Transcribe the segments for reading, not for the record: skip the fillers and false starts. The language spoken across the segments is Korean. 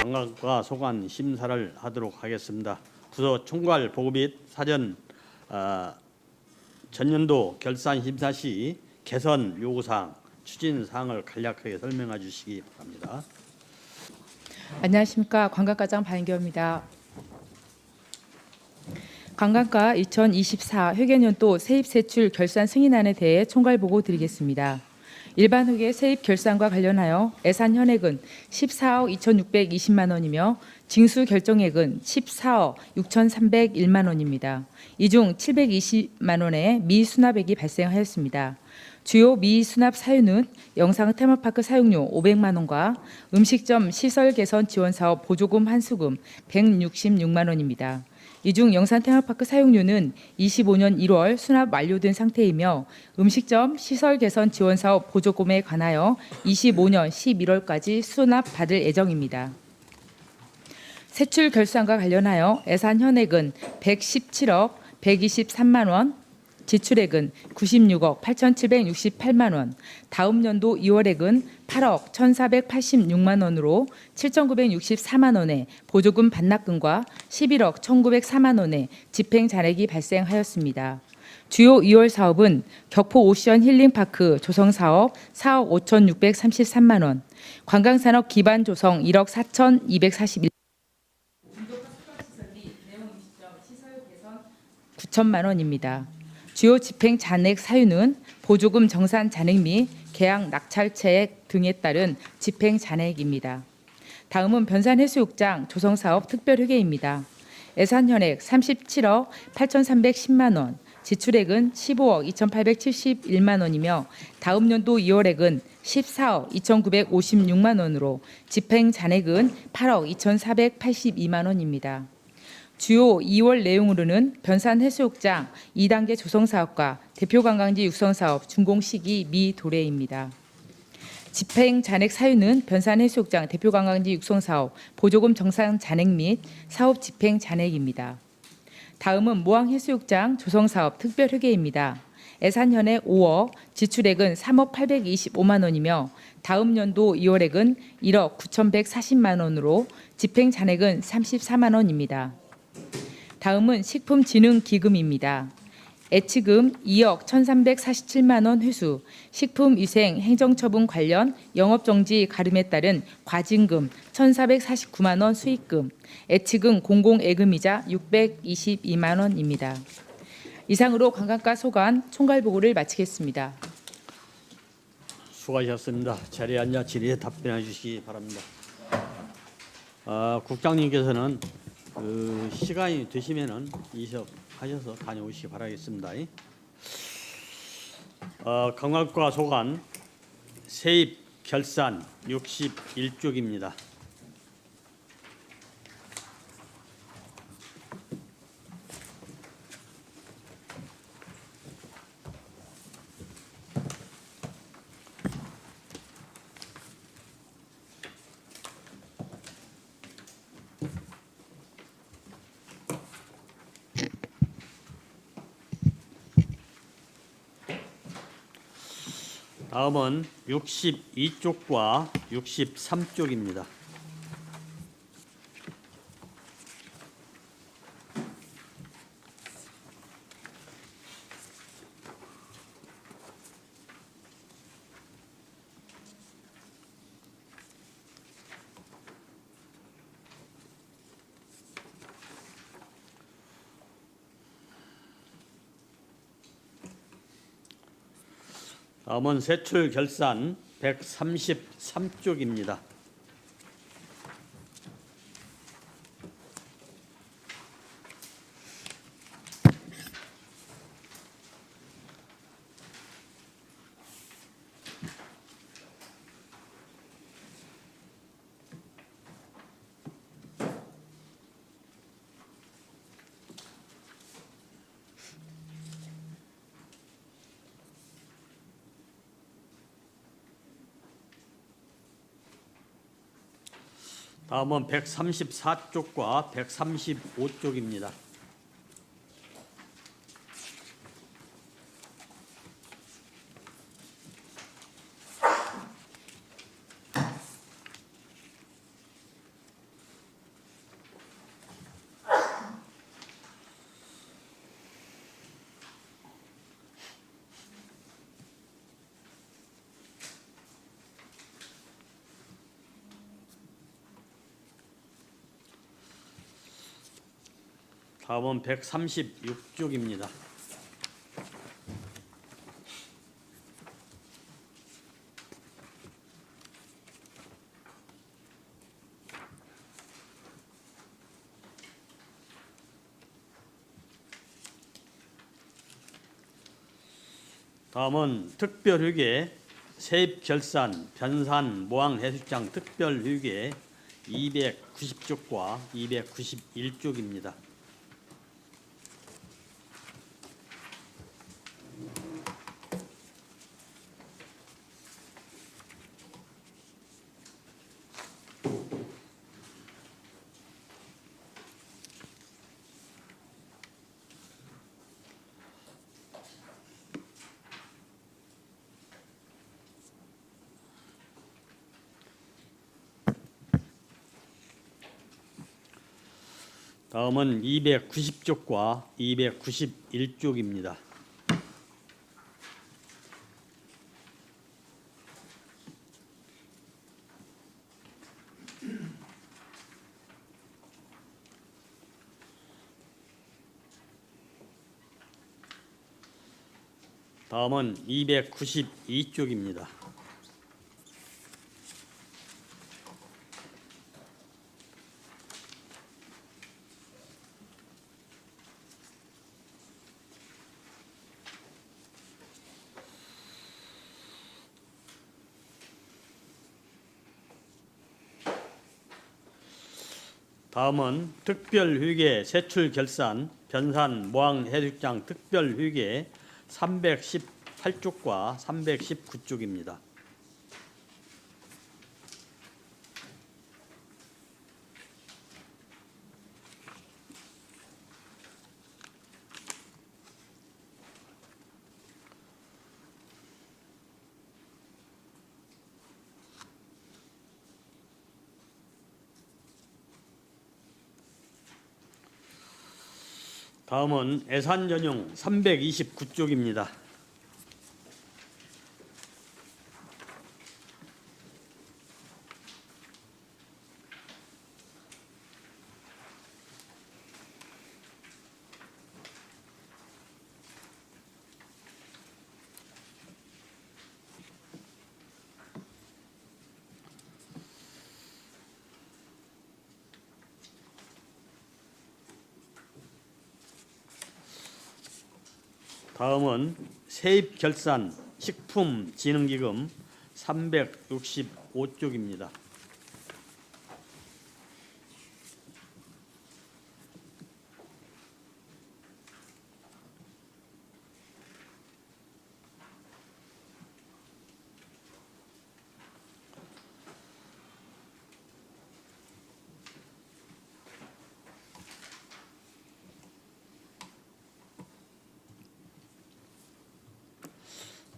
관광과 소관 심사를 하도록 하겠습니다. 부서 총괄 보고 및 사전 전년도 결산 심사 시 개선 요구사항, 추진 사항을 간략하게 설명해 주시기 바랍니다. 안녕하십니까. 관광과장 반경입니다. 관광과 2024 회계연도 세입 세출 결산 승인안에 대해 총괄 보고 드리겠습니다. 일반 회계 세입 결산과 관련하여 예산 현액은 14억 2,620만 원이며 징수 결정액은 14억 6,301만 원입니다. 이 중 720만 원의 미수납액이 발생하였습니다. 주요 미수납 사유는 영상 테마파크 사용료 500만 원과 음식점 시설 개선 지원 사업 보조금 환수금 166만 원입니다. 이 중 영산 테마파크 사용료는 25년 1월 수납 완료된 상태이며 음식점 시설 개선 지원 사업 보조금에 관하여 25년 11월까지 수납 받을 예정입니다. 세출 결산과 관련하여 예산 현액은 117억 123만 원, 지출액은 96억 8,768만 원, 다음 연도 2월액은 8억 1,486만 원으로 7,964만 원의 보조금 반납금과 11억 1,904만 원의 집행 잔액이 발생하였습니다. 주요 2월 사업은 격포 오션 힐링파크 조성 사업 4억 5,633만 원, 관광산업 기반 조성 1억 4,241만 원, 9천만 원입니다. 주요 집행 잔액 사유는 보조금 정산 잔액 및 계약 낙찰채액 등에 따른 집행 잔액입니다. 다음은 변산해수욕장 조성사업 특별회계입니다. 예산 현액 37억 8,310만 원, 지출액은 15억 2,871만 원이며 다음 연도 2월액은 14억 2,956만 원으로 집행 잔액은 8억 2,482만 원입니다. 주요 2월 내용으로는 변산해수욕장 2단계 조성사업과 대표관광지 육성사업 준공 시기 미도래입니다. 집행 잔액 사유는 변산해수욕장 대표관광지 육성사업 보조금 정산 잔액 및 사업 집행 잔액입니다. 다음은 모항해수욕장 조성사업 특별회계입니다. 예산 현액 5억, 지출액은 3억 825만 원이며 다음 연도 2월액은 1억 9,140만 원으로 집행 잔액은 34만 원입니다. 다음은 식품진흥기금입니다. 예치금 2억 1,347만 원 회수, 식품위생 행정처분 관련 영업정지 가름에 따른 과징금 1,449만 원 수익금, 예치금 공공예금이자 622만 원입니다. 이상으로 관광과 소관 총괄보고를 마치겠습니다. 수고하셨습니다. 자리에 앉아 질의에 답변해 주시기 바랍니다. 국장님께서는 시간이 되시면은 이석하셔서 다녀오시기 바라겠습니다. 관광과 소관 세입 결산 61쪽입니다. 다음은 62쪽과 63쪽입니다. 다음은 세출 결산 133쪽입니다. 다음은 134쪽과 135쪽입니다. 다음은 136쪽입니다. 다음은 특별휴게 세입결산 변산 모항해수장 특별휴게 290쪽과 291쪽입니다. 다음은 290쪽과 291쪽입니다. 다음은 292쪽입니다. 다음은 특별휴게 세출결산 변산 모항해수장 특별휴게 318쪽과 319쪽입니다. 다음은 예산전용 329쪽입니다. 다음은 세입결산 식품진흥기금 365쪽입니다.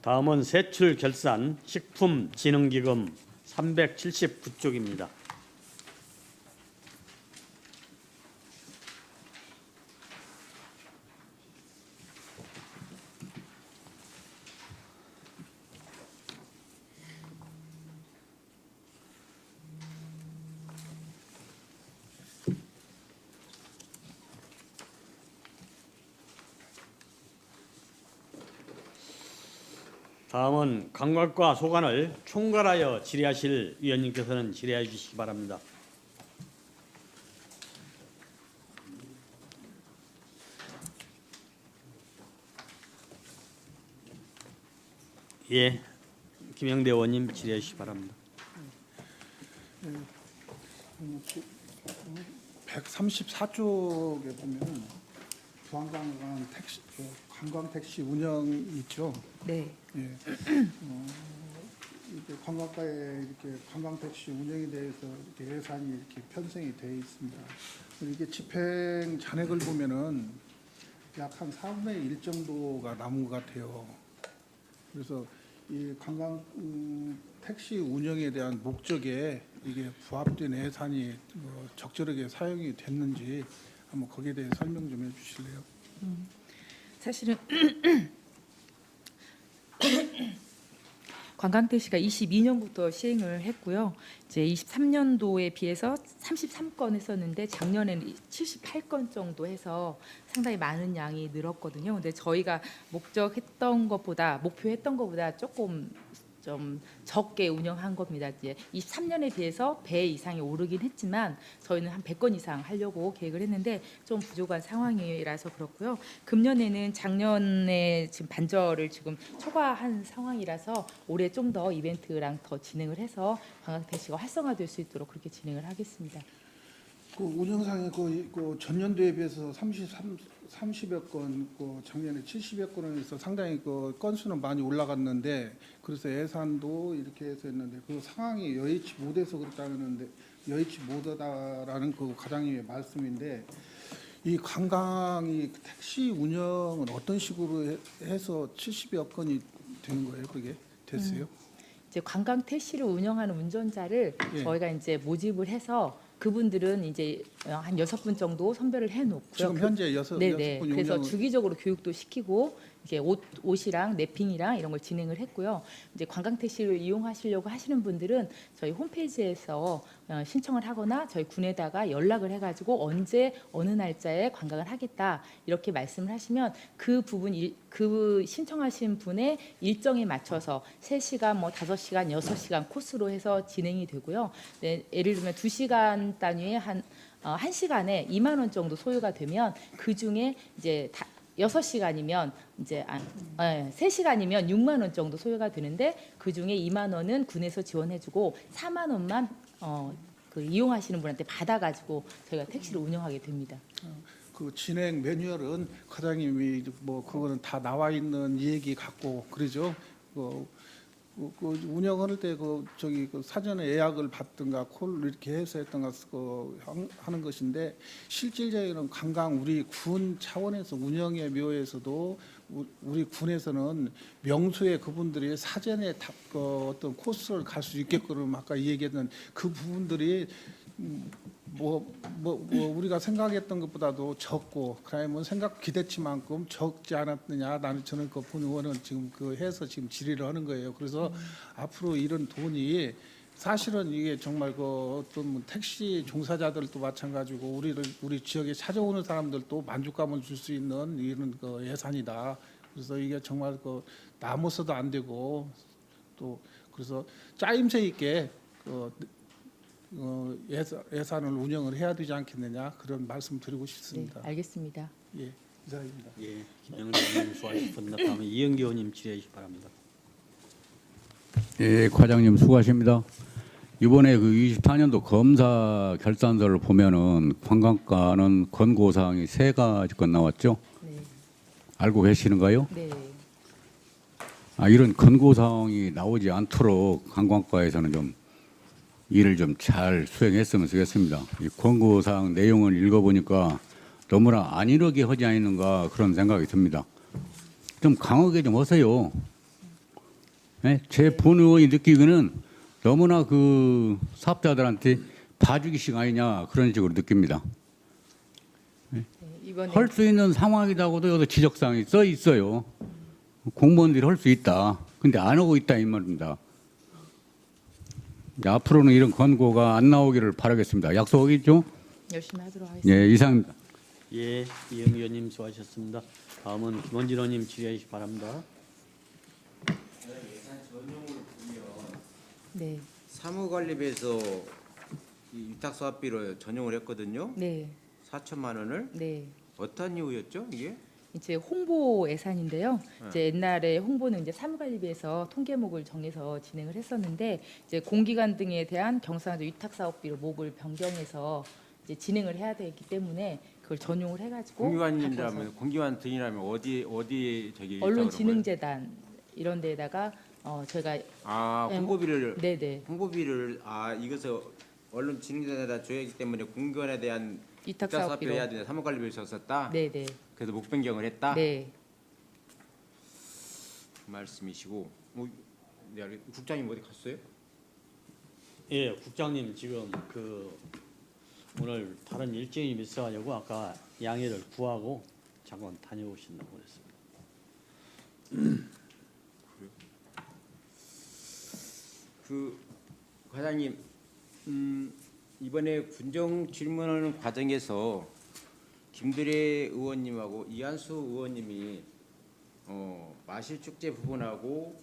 다음은 세출결산 식품진흥기금 379쪽입니다. 다음은 관광과 소관을 총괄하여 질의하실 위원님께서는 질의해 주시기 바랍니다. 예, 김영대 의원님 질의해 주시기 바랍니다. 134쪽에 보면 부안관광 택시 관광 택시 운영 있죠. 네. 예. 이렇게 관광가에 이렇게 관광 택시 운영에 대해서 이렇게 예산이 이렇게 편성이 되어 있습니다. 이게 집행 잔액을 보면은 약 한 4분의 1 정도가 남은 것 같아요. 그래서 이 관광 택시 운영에 대한 목적에 이게 부합된 예산이 적절하게 사용이 됐는지 한번 거기에 대해 설명 좀 해주실래요? 사실은 관광택시가 22년부터 시행을 했고요. 이제 23년도에 비해서 33건 했었는데 작년에는 78건 정도 해서 상당히 많은 양이 늘었거든요. 근데 저희가 목표했던 것보다 조금 좀 적게 운영한 겁니다. 이제 23년에 비해서 배 이상이 오르긴 했지만 저희는 한 100건 이상 하려고 계획을 했는데 좀 부족한 상황이라서 그렇고요. 금년에는 작년에 지금 반절을 지금 초과한 상황이라서 올해 좀 더 이벤트랑 더 진행을 해서 관광택시가 활성화될 수 있도록 그렇게 진행을 하겠습니다. 그 운영상에 그 전년도에 비해서 30여 건, 그 작년에 70여 건에 서 상당히 그 건수는 많이 올라갔는데 그래서 예산도 이렇게 해서 했는데 그 상황이 여의치 못해서 그렇다는데 여의치 못하다라는 그 과장님의 말씀인데 이 관광이 택시 운영은 어떤 식으로 해서 70여 건이 되는 거예요? 그게 됐어요? 이제 관광 택시를 운영하는 운전자를 예. 저희가 이제 모집을 해서 그분들은 이제 한 6분 정도 선별을 해놓고요. 지금 현재 여섯 네네. 분이 그래서 운영을 주기적으로 교육도 시키고 이게 옷이랑 랩핑이랑 이런 걸 진행을 했고요. 이제 관광 택시를 이용하시려고 하시는 분들은 저희 홈페이지에서 신청을 하거나 저희 군에다가 연락을 해가지고 언제 어느 날짜에 관광을 하겠다 이렇게 말씀을 하시면 그 그 신청하신 분의 일정에 맞춰서 3시간, 뭐 5시간, 6시간 코스로 해서 진행이 되고요. 네, 예를 들면 2시간 단위에 한 1시간에 2만 원 정도 소요가 되면 그 중에 이제 6시간이면 이제 3시간이면 6만 원 정도 소요가 되는데 그 중에 2만 원은 군에서 지원해주고 4만 원만 그 이용하시는 분한테 받아가지고 저희가 택시를 운영하게 됩니다. 그 진행 매뉴얼은 과장님이 뭐 그거는 다 나와 있는 얘기 같고 그러죠. 그 운영할 때 그 저기 그 사전에 예약을 받든가 콜 이렇게 해서 했던가 하는 것인데 실질적으로는 관광 우리 군 차원에서 운영의 묘에서도 우리 군에서는 명수에 그분들이 사전에 어떤 코스를 갈 수 있게끔 아까 얘기했던 그 부분들이 우리가 생각했던 것보다도 적고 그러면 생각 기대치만큼 적지 않았느냐 저는 그 본 의원은 지금 그 해서 지금 질의를 하는 거예요. 그래서 앞으로 이런 돈이 사실은 이게 정말 그 어떤 뭐 택시 종사자들도 마찬가지고 우리 지역에 찾아오는 사람들도 만족감을 줄 수 있는 이런 그 예산이다. 그래서 이게 정말 그 남아서도 안 되고 또 그래서 짜임새 있게 예산을 운영을 해야 되지 않겠느냐 그런 말씀 드리고 싶습니다. 네, 알겠습니다. 예, 이상입니다. 예, 김영래 의원님 수고하셨습니다. 다음에 이영기 의원님 질의해 주시기 바랍니다. 예, 과장님 수고하십니다. 이번에 그 24년도 검사 결산서를 보면은 관광과는 권고 사항이 3가지건 나왔죠. 네. 알고 계시는가요? 네. 이런 권고 사항이 나오지 않도록 관광과에서는 좀 일을 좀 잘 수행했으면 좋겠습니다. 이 권고 사항 내용을 읽어보니까 너무나 안일하게 하지 않는가 그런 생각이 듭니다. 좀 강하게 좀 하세요. 네? 제 본의원이 느끼기는 너무나 그 사업자들한테 봐주기식 아니냐 그런 식으로 느낍니다. 네, 이번에 할 수 있는 상황이라고도 여기 지적사항이 써 있어요. 공무원들이 할 수 있다. 근데 안 하고 있다 이 말입니다. 앞으로는 이런 권고가 안 나오기를 바라겠습니다. 약속이죠? 열심히 하도록 하겠습니다. 예, 이상입니다. 예, 이영기 의원님 수고하셨습니다. 다음은 김원진 의원님 질의해 주시기 바랍니다. 네. 사무관리비에서 이 위탁사업비로 전용을 했거든요. 네. 4천만 원을 네. 어떤 이유였죠? 이게 이제 홍보 예산인데요. 이제 옛날에 홍보는 이제 사무관리비에서 통계목을 정해서 진행을 했었는데 이제 공기관 등에 대한 경상도 위탁 사업비로 목을 변경해서 이제 진행을 해야 되기 때문에 그걸 전용을 해가지고 공기관이라면 공기관 등이라면 어디 저기 언론진흥재단 이런 데에다가 저희가 홍보비를 네네 홍보비를 이것을 언론진흥재단에다 줘야 하기 때문에 공기관에 대한 위탁 위탁사업비를 사업비로 해야 되는 사무관리비를 썼었다. 네네 그래서 목 변경을 했다. 네. 그 말씀이시고 국장님 어디 갔어요? 예, 국장님 지금 그 오늘 다른 일정이 있어가지고 아까 양해를 구하고 잠깐 다녀오신다고 그랬습니다. 그 과장님, 이번에 군정 질문하는 과정에서 김두래 의원님하고 이한수 의원님이 마실축제 부분하고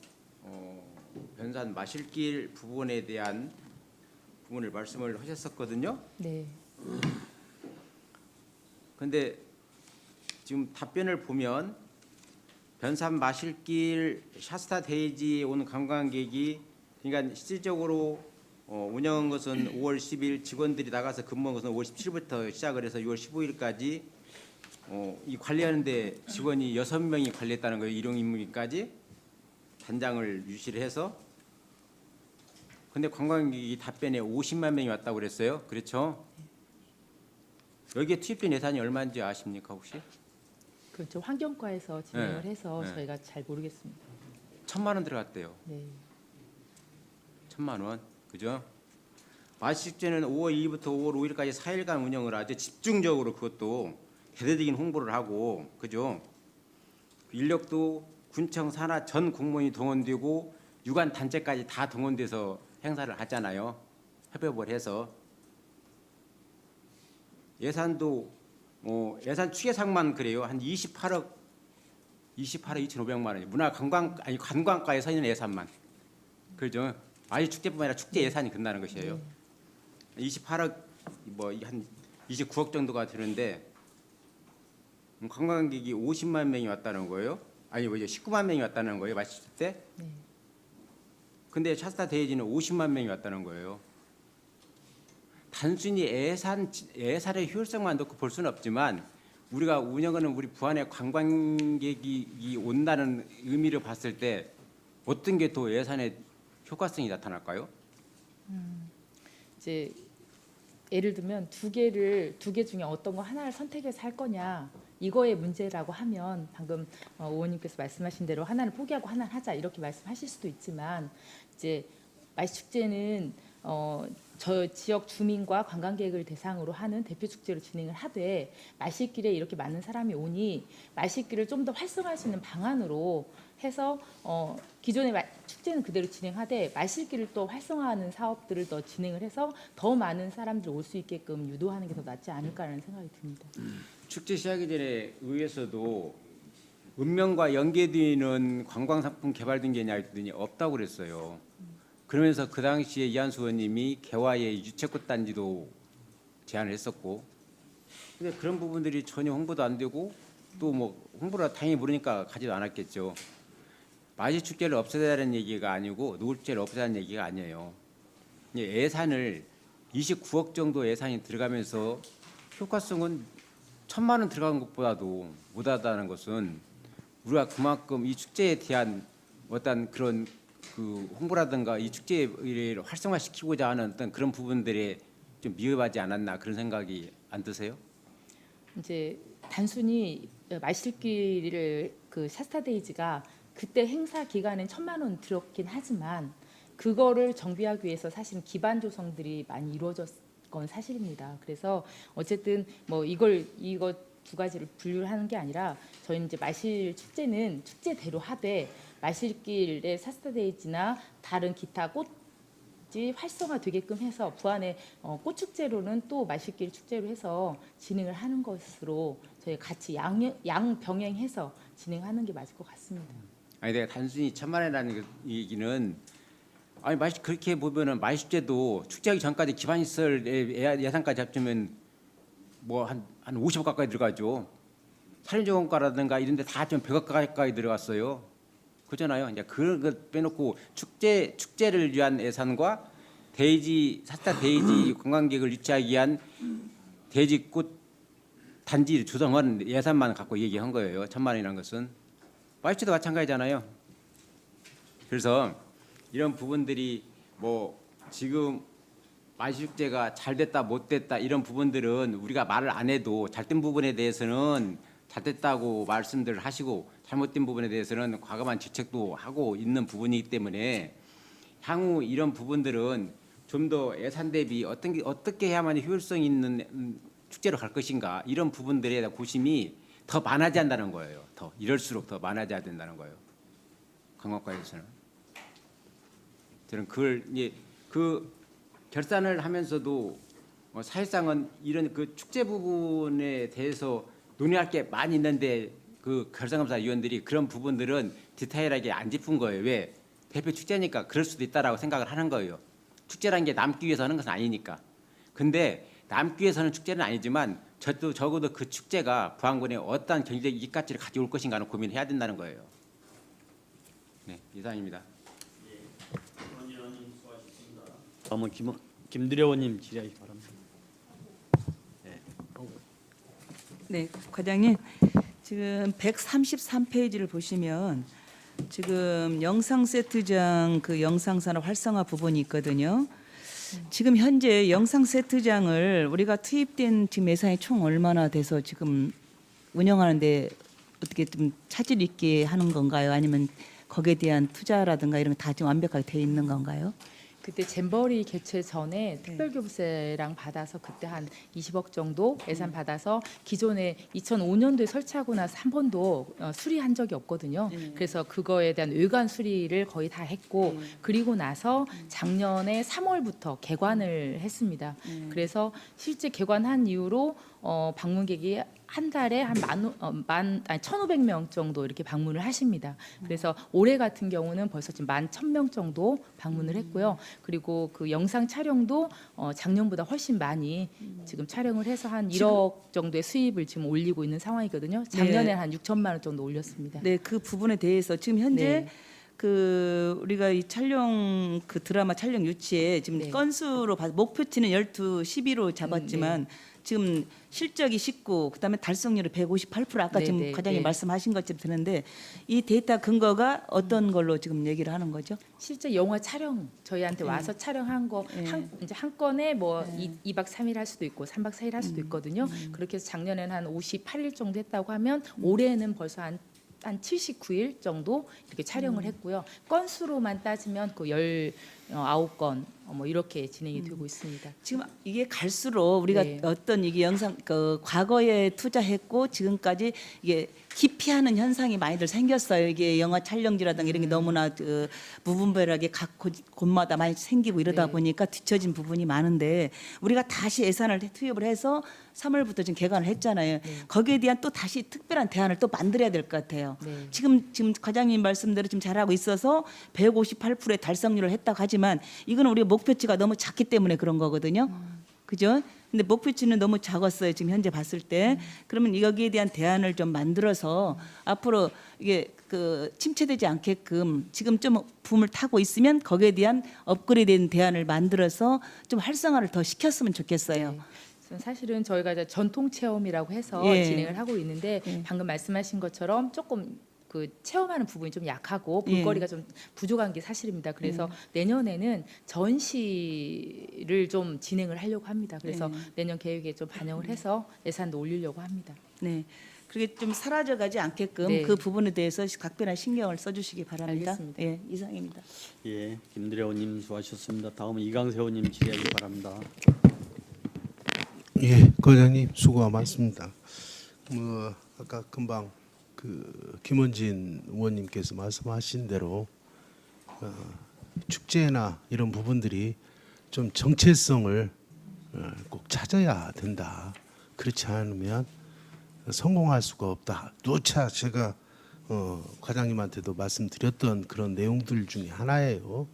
변산 마실길 부분에 대한 부분을 말씀을 하셨었거든요. 네. 근데 지금 답변을 보면 변산 마실길 샤스타 데이지에 온 관광객이 그러니까 실질적으로 운영한 것은 5월 10일 직원들이 나가서 근무한 것은 5월 17일부터 시작을 해서 6월 15일까지 이 관리하는데 직원이 6명이 관리했다는 거예요. 일용 임무까지 단장을 유시를 해서. 근데 관광객이 답변에 50만 명이 왔다고 그랬어요. 그렇죠? 여기에 투입된 예산이 얼마인지 아십니까 혹시? 그렇죠. 환경과에서 진행을 네. 해서 네. 저희가 잘 모르겠습니다. 1,000만 원 들어갔대요. 네. 1,000만 원. 그죠? 마식제는 5월 2일부터 5월 5일까지 4일간 운영을 하죠. 집중적으로 그것도 대대적인 홍보를 하고, 그죠? 인력도 군청 산하 전 공무원이 동원되고 유관 단체까지 다 동원돼서 행사를 하잖아요. 협업을 해서 예산도 예산 추계상만 그래요. 한 28억 2,500만 원이 관광가에 서 있는 예산만. 그죠? 아예 축제뿐만 아니라 축제 예산이 끝나는 것이에요. 28억 한 29억 정도가 되는데 관광객이 50만 명이 왔다는 거예요. 아니 19만 명이 왔다는 거예요. 마실 때. 네. 근데 샤스타 데이지는 50만 명이 왔다는 거예요. 단순히 예산의 효율성만 놓고 볼 수는 없지만 우리가 운영하는 우리 부안의 관광객이 온다는 의미를 봤을 때 어떤 게 더 예산의 효과성이 나타날까요? 이제 예를 들면 두 개 중에 어떤 거 하나를 선택해서 할 거냐 이거의 문제라고 하면 방금 의원님께서 말씀하신 대로 하나를 포기하고 하나를 하자 이렇게 말씀하실 수도 있지만 이제 마시축제는 저 지역 주민과 관광객을 대상으로 하는 대표 축제로 진행을 하되 마실길에 이렇게 많은 사람이 오니 마실길을 좀 더 활성화할 수 있는 방안으로 해서 기존의 축제는 그대로 진행하되 마실길을 또 활성화하는 사업들을 더 진행을 해서 더 많은 사람들 올 수 있게끔 유도하는 게 더 낫지 않을까라는 생각이 듭니다. 축제 시작이 전에 의회에서도 읍면과 연계되는 관광상품 개발된 게 있냐 했더니 없다고 그랬어요. 그러면서 그 당시에 이한수 의원님이 개화의 유채꽃 단지도 제안을 했었고, 근데 그런 부분들이 전혀 홍보도 안 되고 또 뭐 홍보를 당연히 모르니까 가지도 않았겠죠. 마실 축제를 없애자는 얘기가 아니고 노을축제를 없애자는 얘기가 아니에요. 예산을 29억 정도 예산이 들어가면서 효과성은 1,000만 원 들어간 것보다도 못하다는 것은 우리가 그만큼 이 축제에 대한 어떤 그런 그 홍보라든가 이 축제를 활성화시키고자 하는 어떤 그런 부분들에 좀 미흡하지 않았나 그런 생각이 안 드세요? 이제 단순히 마실길을 그 샤스타데이지가 그때 행사 기간엔 1,000만 원 들었긴 하지만 그거를 정비하기 위해서 사실은 기반 조성들이 많이 이루어졌건 사실입니다. 그래서 어쨌든 뭐 이거 두 가지를 분류를 하는 게 아니라 저희는 이제 마실 축제는 축제대로 하되 마실길의 샤스타데이지나 다른 기타 꽃이 활성화되게끔 해서 부안의 꽃축제로는 또 마실길 축제로 해서 진행을 하는 것으로 저희 같이 양병행해서 진행하는 게 맞을 것 같습니다. 아니 내가 단순히 1,000만 원이라는 얘기는 아니 그렇게 보면은 마실축제도 축제하기 전까지 기반시설 예산까지 합치면 뭐 한 50억 가까이 들어가죠. 산림조건과라든가 이런 데 다 좀 100억 가까이 들어갔어요. 그잖아요. 이제 그런 것 빼놓고 축제를 위한 예산과 샤스타 데이지 관광객을 유치하기 위한 데이지꽃 단지 조성한 예산만 갖고 얘기한 거예요. 1,000만 원이라는 것은. 마실축제도 마찬가지잖아요. 그래서 이런 부분들이 뭐 지금 마실축제가 잘 됐다 못 됐다 이런 부분들은 우리가 말을 안 해도 잘된 부분에 대해서는 잘 됐다고 말씀들을 하시고 잘못된 부분에 대해서는 과감한 지적도 하고 있는 부분이기 때문에 향후 이런 부분들은 좀 더 예산 대비 어떻게 해야만 효율성 있는 축제로 갈 것인가 이런 부분들에 대한 고심이 더 많아져야 한다는 거예요. 이럴수록 더 많아져야 된다는 거예요. 관광과에서는. 저는 그걸 이제 그 결산을 하면서도 사실상은 이런 그 축제 부분에 대해서 논의할 게 많이 있는데 그 결산검사 위원들이 그런 부분들은 디테일하게 안 짚은 거예요. 왜? 대표 축제니까 그럴 수도 있다라고 생각을 하는 거예요. 축제라는 게 남기 위해서 하는 것은 아니니까. 근데 남기 위해서 하는 축제는 아니지만 적어도 그 축제가 부안군에 어떠한 경제적 이익 가치를 가져올 것인가는 고민을 해야 된다는 거예요. 네, 이상입니다. 다음은 김두려 의원님 질의하기 바랍니다. 네, 과장님. 지금 133페이지를 보시면 지금 영상 세트장 그 영상산업 활성화 부분이 있거든요. 지금 현재 영상 세트장을 우리가 투입된 지금 예산이 총 얼마나 돼서 지금 운영하는데 어떻게 좀 차질 있게 하는 건가요? 아니면 거기에 대한 투자라든가 이런 게 다 지금 완벽하게 돼 있는 건가요? 그때 잼버리 개최 전에 특별교부세랑 받아서 그때 한 20억 정도 예산 받아서 기존에 2005년도에 설치하고 나서 한 번도 수리한 적이 없거든요. 그래서 그거에 대한 외관 수리를 거의 다 했고 그리고 나서 작년에 3월부터 개관을 했습니다. 그래서 실제 개관한 이후로 방문객이 한 달에 한 1,500명 정도 이렇게 방문을 하십니다. 그래서 올해 같은 경우는 벌써 지금 11,000명 정도 방문을 했고요. 그리고 그 영상 촬영도 작년보다 훨씬 많이 지금 촬영을 해서 한 1억 정도의 수입을 지금 올리고 있는 상황이거든요. 작년에 한 6천만 원 정도 올렸습니다. 네, 그 부분에 대해서 지금 현재 네. 그 우리가 이 촬영 그 드라마 촬영 유치에 지금 네. 건수로 봐서 목표치는 12로 잡았지만 지금 실적이 19, 그다음에 달성률이 158% 아까 네, 지금 네, 과장님 네. 말씀하신 것처럼 드는데 이 데이터 근거가 어떤 걸로 지금 얘기를 하는 거죠? 실제 영화 촬영 저희한테 와서 촬영한 거 이제 한 건에 뭐 2박 3일 할 수도 있고 3박 4일 할 수도 있거든요. 그렇게 해서 작년에는 한 58일 정도 했다고 하면 올해는 벌써 한 79일 정도 이렇게 촬영을 했고요. 건수로만 따지면 그 19건 뭐 이렇게 진행이 되고 있습니다. 지금 이게 갈수록 우리가 네. 어떤 이게 영상 그 과거에 투자했고 지금까지 이게 기피하는 현상이 많이들 생겼어요. 이게 영화 촬영지라든가 이런 게 너무나 그 무분별하게 각 곳마다 많이 생기고 이러다 네. 보니까 뒤처진 부분이 많은데 우리가 다시 예산을 투입을 해서 3월부터 지금 개관을 했잖아요. 거기에 대한 또 다시 특별한 대안을 또 만들어야 될 것 같아요. 네. 지금 과장님 말씀대로 지금 잘하고 있어서 158%의 달성률을 했다고 하지만 이거는 우리가 목표치가 너무 작기 때문에 그런 거거든요. 그죠? 근데 목표치는 너무 작았어요. 지금 현재 봤을 때. 그러면 여기에 대한 대안을 좀 만들어서 앞으로 이게 그 침체되지 않게끔 지금 좀 붐을 타고 있으면 거기에 대한 업그레이드된 대안을 만들어서 좀 활성화를 더 시켰으면 좋겠어요. 사실은 저희가 이제 전통 체험이라고 해서 예. 진행을 하고 있는데 방금 말씀하신 것처럼 조금 그 체험하는 부분이 좀 약하고 볼거리가 좀 부족한 게 사실입니다. 그래서 내년에는 전시를 좀 진행을 하려고 합니다. 그래서 내년 계획에 좀 반영을 해서 예산도 올리려고 합니다. 네. 그게 좀 사라져가지 않게끔 네. 그 부분에 대해서 각별한 신경을 써주시기 바랍니다. 알겠습니다. 예, 이상입니다. 예, 김두려 의원님 수고하셨습니다. 다음은 이강세 의원님 질의하기 바랍니다. 예, 과장님 수고가 많습니다. 아까 금방 그 김원진 의원님께서 말씀하신 대로 축제나 이런 부분들이 좀 정체성을 꼭 찾아야 된다. 그렇지 않으면 성공할 수가 없다. 누차 제가 과장님한테도 말씀드렸던 그런 내용들 중에 하나예요.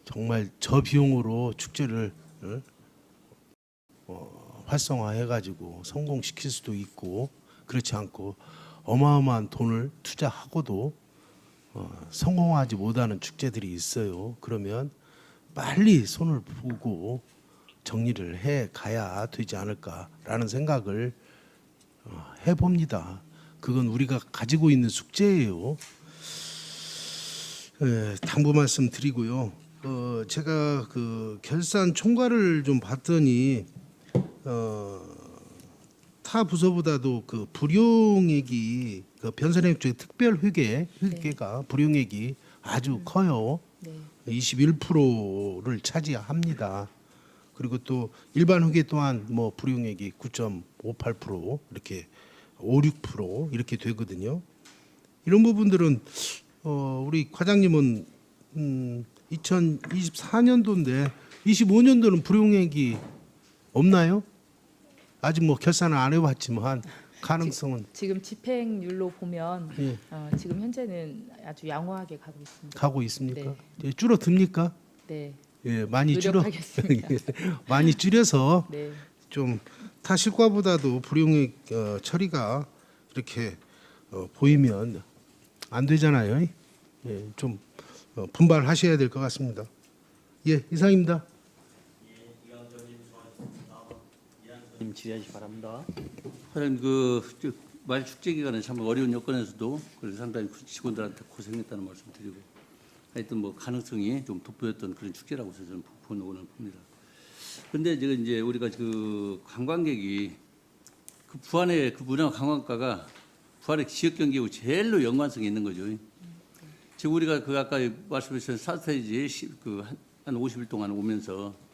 정말 저비용으로 축제를 활성화해가지고 성공시킬 수도 있고 그렇지 않고 어마어마한 돈을 투자하고도 성공하지 못하는 축제들이 있어요. 그러면 빨리 손을 보고 정리를 해 가야 되지 않을까라는 생각을 해봅니다. 그건 우리가 가지고 있는 숙제예요. 당부 말씀 드리고요. 제가 그 결산 총괄을 좀 봤더니 타 부서보다도 그 불용액이 그 변선액 중에 특별 회계가 불용액이 아주 커요. 네. 21%를 차지합니다. 그리고 또 일반 회계 또한 뭐 불용액이 9.58% 이렇게 56% 이렇게 되거든요. 이런 부분들은 우리 과장님은 2024년도인데 25년도는 불용액이 없나요? 아직 뭐 결산을 안 해봤지만 가능성은 지금 집행률로 보면 예. 지금 현재는 아주 양호하게 가고 있습니다. 가고 있습니까? 네. 예, 줄어듭니까? 네, 예, 많이 노력하겠습니다. 많이 줄여서 네, 좀 타실과보다도 불용액 처리가 이렇게 보이면 안 되잖아요. 예, 좀 분발하셔야 될 것 같습니다. 예, 이상입니다. 님 질의하시기 바랍니다. 하여튼 말 축제 기간에 참 어려운 여건에서도 그래서 상당히 직원들한테 고생했다는 말씀드리고 하여튼 뭐 가능성이 좀 돋보였던 그런 축제라고 저는 보는 봅니다. 그런데 이제 우리가 그 관광객이 그 부안의 그 문화관광가가 부안의 지역 경기하고 제일로 연관성이 있는 거죠. 지금 우리가 그 아까 말씀하신 사스테이지 한 50일 동안 오면서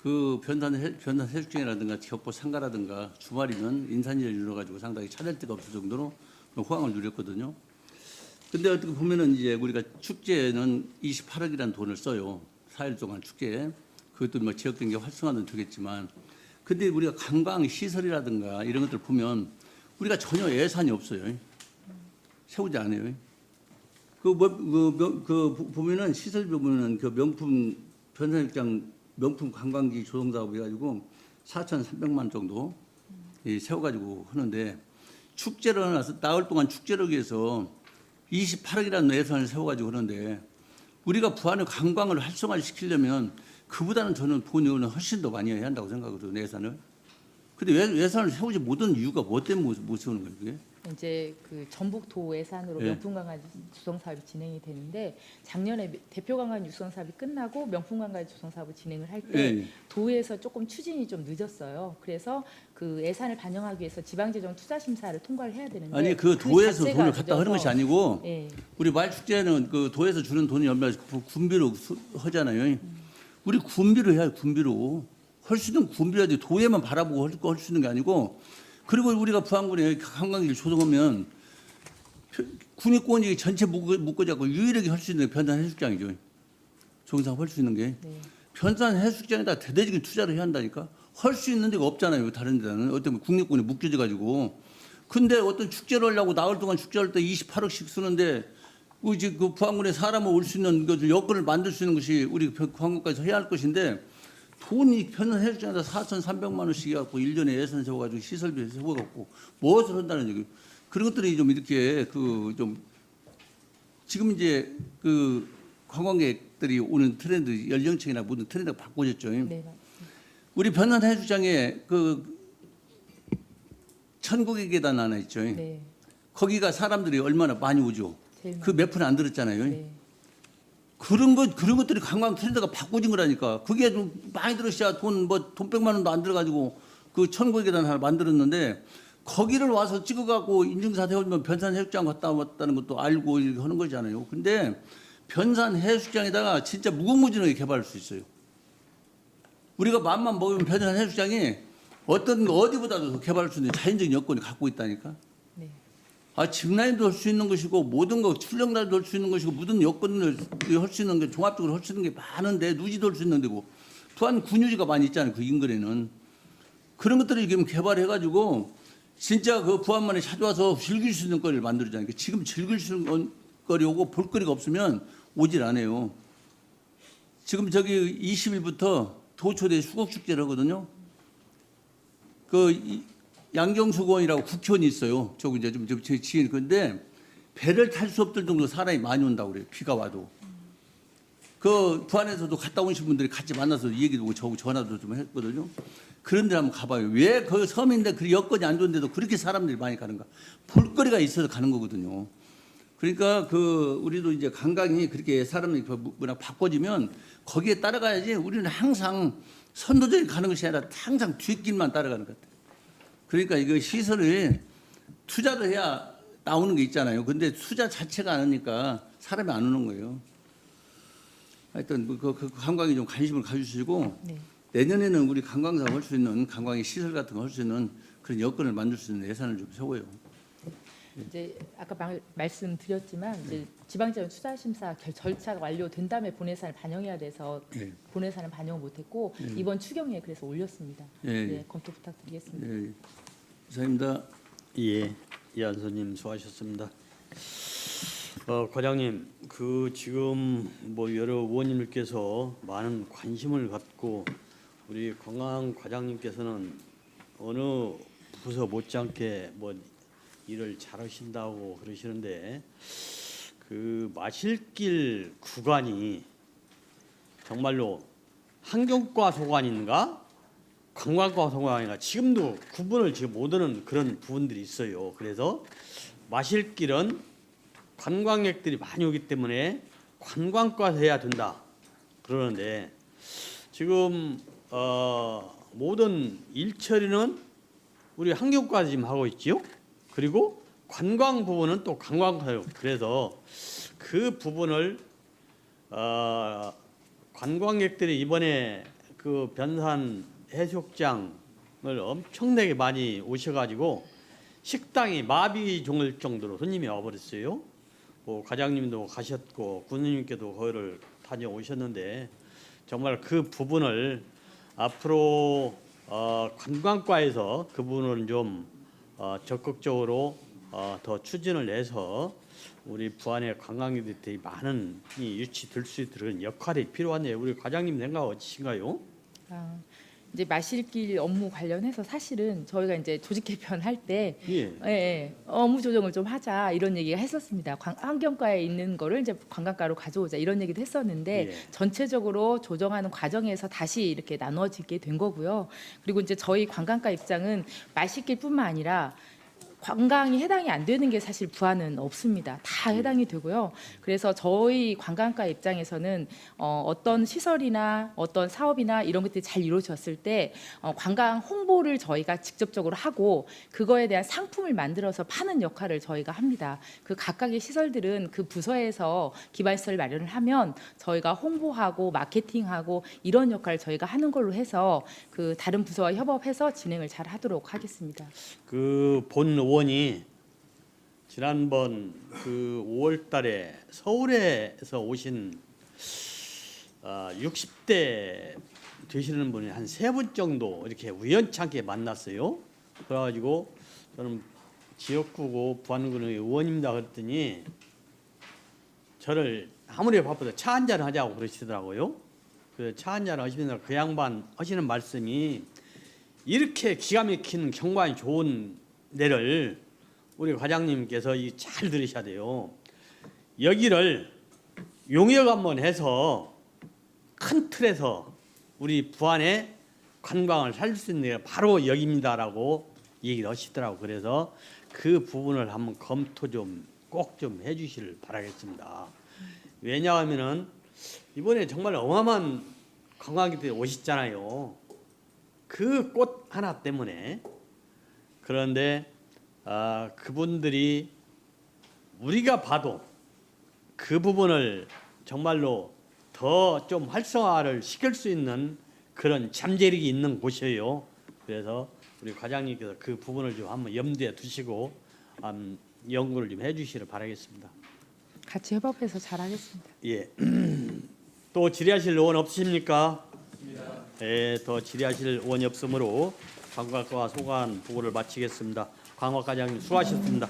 그 변산 해수욕장이라든가 격포 상가라든가 주말이면 인산일을 이뤄가지고 상당히 찾을 데가 없을 정도로 호황을 누렸거든요. 근데 어떻게 보면은 이제 우리가 축제는 28억이라는 돈을 써요. 4일 동안 축제에. 그것도 뭐 지역 경제 활성화는 되겠지만, 근데 우리가 관광 시설이라든가 이런 것들 보면 우리가 전혀 예산이 없어요. 세우지 않아요. 보면은 시설 보면은 그 명품 변산일장 명품 관광지 조성 사업 해가지고 4,300만 정도 세워가지고 하는데 축제를 해놔서 나흘 동안 축제를 위해서 28억이라는 예산을 세워가지고 하는데 우리가 부안의 관광을 활성화시키려면 그보다는 저는 돈을 훨씬 더 많이 해야 한다고 생각하거든요, 예산을. 근데 왜 예산을 세우지 못하는 이유가 뭐 때문에 못 세우는 거예요, 그게? 이제 그 전북도 예산으로 예. 명품관광 조성 사업이 진행이 되는데 작년에 대표관광 육성 사업이 끝나고 명품관광 조성 사업을 진행을 할 때 예. 도에서 조금 추진이 좀 늦었어요. 그래서 그 예산을 반영하기 위해서 지방재정 투자심사를 통과를 해야 되는데 아니 그 도에서 자체가 돈을 갖다 하는 것이 늦어서 아니고 예. 우리 말축제는 그 도에서 주는 돈이 얼마 군비로 하잖아요. 우리 군비로 해야 군비로 할 수 있는 군비라도 도에만 바라보고 할 수 있는 게 아니고 그리고 우리가 부안군에 관광지를 조성하면 군의권이 전체 묶어잡고 유일하게 할 수 있는 게 변산 해수욕장이죠. 조성상 할 수 있는 게 변산 해수욕장에다 대대적인 투자를 해야 한다니까. 할 수 있는 데가 없잖아요. 다른 데는 어떤 국립권이 묶여져 가지고. 근데 어떤 축제를 하려고 나흘 동안 축제할 때 28억씩 쓰는데 이제 그 부안군에 사람을 올 수 있는 그 여건을 만들 수 있는 것이 우리 관광까지 해야 할 것인데 돈이 변산 해수욕장에다 4,300만 원씩 해갖고 1년에 예산 세워가지고 시설비 세워갖고 무엇을 한다는 얘기. 그런 것들이 좀 이렇게 좀 지금 이제 그 관광객들이 오는 트렌드 연령층이나 모든 트렌드가 바꿔졌죠. 네, 맞습니다. 우리 변산 해수욕장에 그 천국의 계단 하나 있죠. 네. 거기가 사람들이 얼마나 많이 오죠. 제일 그 몇 푼 안 들었잖아요. 네. 그런 것들이 관광 트렌드가 바꿔진 거라니까. 그게 좀 많이 들으셔야 돈 100만 원도 안 들어가지고 그 천국의 계단 하나 만들었는데 거기를 와서 찍어갖고 인증사 세우면 변산 해수욕장 갔다 왔다는 것도 알고 이렇게 하는 거잖아요. 근데 변산 해수욕장에다가 진짜 무궁무진하게 개발할 수 있어요. 우리가 맘만 먹으면 변산 해수욕장이 어디보다도 더 개발할 수 있는 자연적인 여건을 갖고 있다니까. 네. 집라인도 할 수 있는 것이고 모든 거 출렁다리도 할 수 있는 것이고 모든 여건을 할 수 있는 게 종합적으로 할 수 있는 게 많은데 누지도 할 수 있는 데고 부안 군유지가 많이 있잖아요. 그 인근에는 그런 것들을 지금 개발해가지고 진짜 그 부안만에 찾아와서 즐길 수 있는 거리를 만들잖아요. 지금 즐길 수 있는 거리 오고 볼거리가 없으면 오질 않아요. 지금 저기 20일부터 도초대 수국축제를 하거든요. 양경수공원이라고 국회의원이 있어요. 저거 이제 제 지인 건데 배를 탈 수 없을 정도로 사람이 많이 온다고 그래요. 비가 와도. 그 부안에서도 갔다 오신 분들이 같이 만나서 얘기도 하고 저 전화도 좀 했거든요. 그런 데 한번 가봐요. 왜 그 섬인데 그 여건이 안 좋은데도 그렇게 사람들이 많이 가는가? 볼거리가 있어서 가는 거거든요. 그러니까 우리도 이제 관광이 그렇게 사람이 문화 바꿔지면 거기에 따라가야지 우리는 항상 선도적인 가는 것이 아니라 항상 뒷길만 따라가는 것 같아요. 그러니까 이거 시설을 투자를 해야 나오는 게 있잖아요. 근데 투자 자체가 안 하니까 사람이 안 오는 거예요. 하여튼 그 관광에 좀 관심을 가주시고 네. 내년에는 우리 관광사 할 수 있는 관광의 시설 같은 거 할 수 있는 그런 여건을 만들 수 있는 예산을 좀 세워요. 이제 아까 말씀드렸지만 이제 지방자원 투자 심사 절차가 완료된 다음에 본예산을 반영해야 돼서 예. 본예산을 반영을 못했고 이번 추경에 그래서 올렸습니다. 예. 네, 검토 부탁드리겠습니다. 예. 이상입니다. 예, 이한선님 수고하셨습니다. 과장님, 그 지금 뭐 여러 의원님들께서 많은 관심을 갖고 우리 건강 과장님께서는 어느 부서 못지않게 뭐 일을 잘하신다고 그러시는데 그 마실길 구간이 정말로 환경과 소관인가 관광과 소관인가 지금도 구분을 지금 못하는 그런 부분들이 있어요. 그래서 마실길은 관광객들이 많이 오기 때문에 관광과에서 해야 된다 그러는데 지금 모든 일처리는 우리 환경과에서 지금 하고 있지요. 그리고 관광 부분은 또 관광과요. 그래서 그 부분을 관광객들이 이번에 그 변산 해수욕장을 엄청나게 많이 오셔가지고 식당이 마비 종일 정도로 손님이 와버렸어요. 뭐 과장님도 가셨고 군수님께도 거기를 다녀오셨는데 정말 그 부분을 앞으로 관광과에서 그 부분을 좀 적극적으로 더 추진을 해서 우리 부안의 관광객들이 많은 유치될 수 있도록 그런 역할이 필요하네요. 우리 과장님 생각 어떠신가요? 이제 마실길 업무 관련해서 사실은 저희가 이제 조직 개편할 때 예. 업무 조정을 좀 하자 이런 얘기가 했었습니다. 환경과에 있는 거를 이제 관광과로 가져오자 이런 얘기도 했었는데 예. 전체적으로 조정하는 과정에서 다시 이렇게 나눠지게 된 거고요. 그리고 이제 저희 관광과 입장은 마실길뿐만 아니라 관광이 해당이 안 되는 게 사실 부안은 없습니다. 다 해당이 되고요. 그래서 저희 관광가 입장에서는 어떤 시설이나 어떤 사업이나 이런 것들이 잘 이루어졌을 때 관광 홍보를 저희가 직접적으로 하고 그거에 대한 상품을 만들어서 파는 역할을 저희가 합니다. 그 각각의 시설들은 그 부서에서 기반시설 마련을 하면 저희가 홍보하고 마케팅하고 이런 역할을 저희가 하는 걸로 해서 그 다른 부서와 협업해서 진행을 잘 하도록 하겠습니다. 그 본 의원이 지난번 그 5월달에 서울에서 오신 60대 되시는 분이 한 3분 정도 이렇게 우연찮게 만났어요. 그래가지고 저는 지역구고 부안군의 의원입니다 그랬더니 저를 아무리 바빠도 차 한잔 하자고 그러시더라고요. 그 차 한잔 하시면서 그 양반 하시는 말씀이 이렇게 기가 막히는 경관이 좋은 데를 우리 과장님께서 잘 들으셔야 돼요. 여기를 용역 한번 해서 큰 틀에서 우리 부안의 관광을 살릴 수 있는 데가 바로 여기입니다라고 얘기를 하시더라고. 그래서 그 부분을 한번 검토 좀 꼭 좀 해주시길 바라겠습니다. 왜냐하면은 이번에 정말 어마어마한 관광객들이 오셨잖아요. 그 꽃 하나 때문에. 그런데 그분들이 우리가 봐도 그 부분을 정말로 더 좀 활성화를 시킬 수 있는 그런 잠재력이 있는 곳이에요. 그래서 우리 과장님께서 그 부분을 좀 한번 염두에 두시고 연구를 좀 해주시길 바라겠습니다. 같이 협업해서 잘하겠습니다. 예. 또 질의하실 의원 없으십니까? 예, 더 질의하실 의원이 없으므로 관광과 소관 보고를 마치겠습니다. 관광과장님 수고하셨습니다.